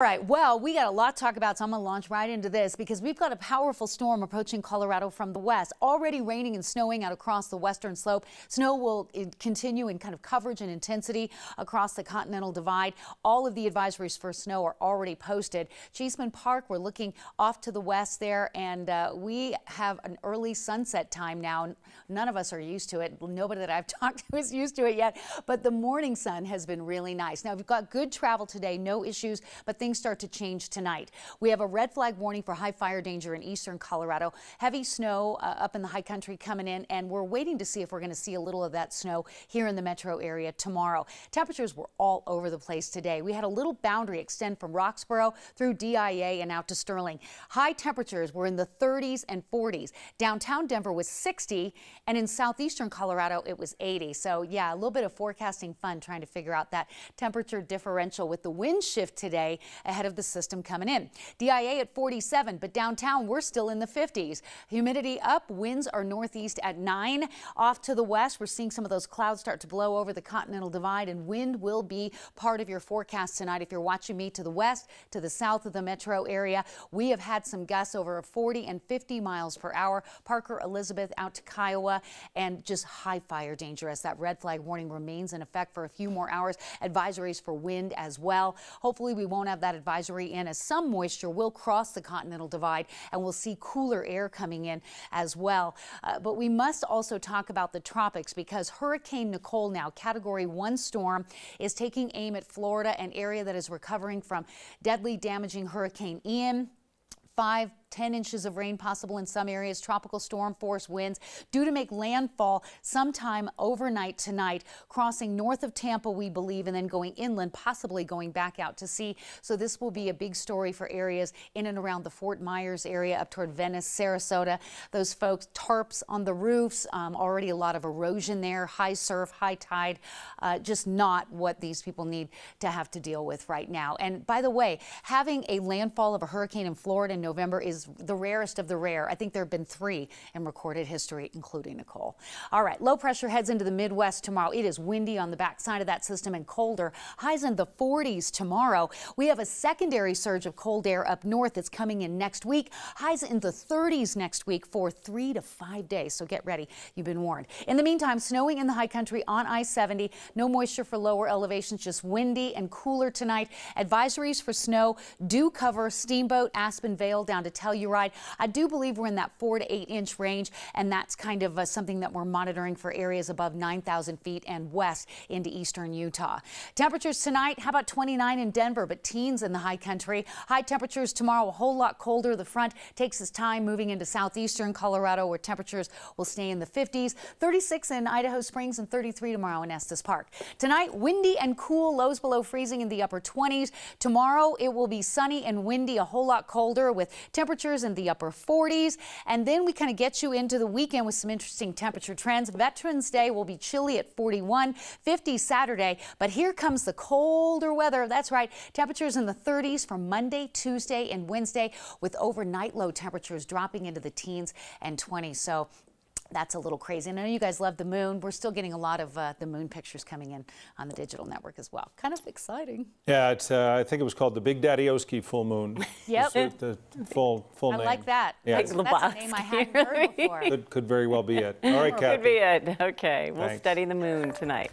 All right, well, we got a lot to talk about, so I'm going to launch right into this because we've got a powerful storm approaching Colorado from the west. Already raining and snowing out across the western slope. Snow will continue in kind of coverage and intensity across the Continental Divide. All of the advisories for snow are already posted. Cheeseman Park, we're looking off to the west there, and we have an early sunset time now. None of us are used to it. Nobody that I've talked to is used to it yet, but the morning sun has been really nice. Now, we've got good travel today, no issues, but things start to change tonight. We have a red flag warning for high fire danger in eastern Colorado. Heavy snow up in the high country coming in, and we're waiting to see if we're going to see a little of that snow here in the metro area tomorrow. Temperatures were all over the place today. We had a little boundary extend from Roxborough through DIA and out to Sterling. High temperatures were in the 30s and 40s. Downtown Denver was 60, and in southeastern Colorado it was 80. So yeah, a little bit of forecasting fun trying to figure out that temperature differential with the wind shift today ahead of the system coming in. DIA at 47, but downtown we're still in the 50s. Humidity up, winds are northeast at 9. Off to the west, we're seeing some of those clouds start to blow over the Continental Divide, and wind will be part of your forecast tonight. If you're watching me to the west, to the south of the metro area, we have had some gusts over 40 and 50 miles per hour. Parker, Elizabeth out to Kiowa, and just high fire danger as that red flag warning remains in effect for a few more hours. Advisories for wind as well. Hopefully we won't have that advisory in, as some moisture will cross the Continental Divide and we'll see cooler air coming in as well. But we must also talk about the tropics because Hurricane Nicole, now Category 1 storm, is taking aim at Florida, an area that is recovering from deadly damaging Hurricane Ian. 5-10 inches of rain possible in some areas. Tropical storm force winds due to make landfall sometime overnight tonight, crossing north of Tampa, we believe, and then going inland, possibly going back out to sea. So this will be a big story for areas in and around the Fort Myers area up toward Venice, Sarasota. Those folks, tarps on the roofs, already a lot of erosion there, high surf, high tide, just not what these people need to have to deal with right now. And by the way, having a landfall of a hurricane in Florida in November is the rarest of the rare. I think there have been 3 in recorded history, including Nicole. All right, low pressure heads into the Midwest tomorrow. It is windy on the backside of that system and colder. Highs in the 40s tomorrow. We have a secondary surge of cold air up north that's coming in next week. Highs in the 30s next week for 3 to 5 days. So get ready. You've been warned. In the meantime, snowing in the high country on I-70. No moisture for lower elevations, just windy and cooler tonight. Advisories for snow do cover Steamboat, Aspen Vale down to Telluride. I do believe we're in that 4 to 8 inch range, and that's kind of something that we're monitoring for areas above 9,000 feet and west into eastern Utah. Temperatures tonight, how about 29 in Denver, but teens in the high country. High temperatures tomorrow, a whole lot colder. The front takes its time moving into southeastern Colorado, where temperatures will stay in the 50s. 36 in Idaho Springs and 33 tomorrow in Estes Park. Tonight, windy and cool, lows below freezing in the upper 20s. Tomorrow, it will be sunny and windy, a whole lot colder with temperatures in the upper 40s. And then we kind of get you into the weekend with some interesting temperature trends. Veterans Day will be chilly at 41, 50 Saturday. But here comes the colder weather. That's right. Temperatures in the 30s for Monday, Tuesday, and Wednesday, with overnight low temperatures dropping into the teens and 20s. So that's a little crazy. And I know you guys love the moon. We're still getting a lot of the moon pictures coming in on the digital network as well. Kind of exciting. Yeah, it's, I think it was called the Big Daddy Oski full moon. Yep. The full name. I like that. Yeah. That's a name I hadn't heard before. Could very well be it. All right, Kathy. Could be it. Okay, we'll Thanks. study the moon tonight.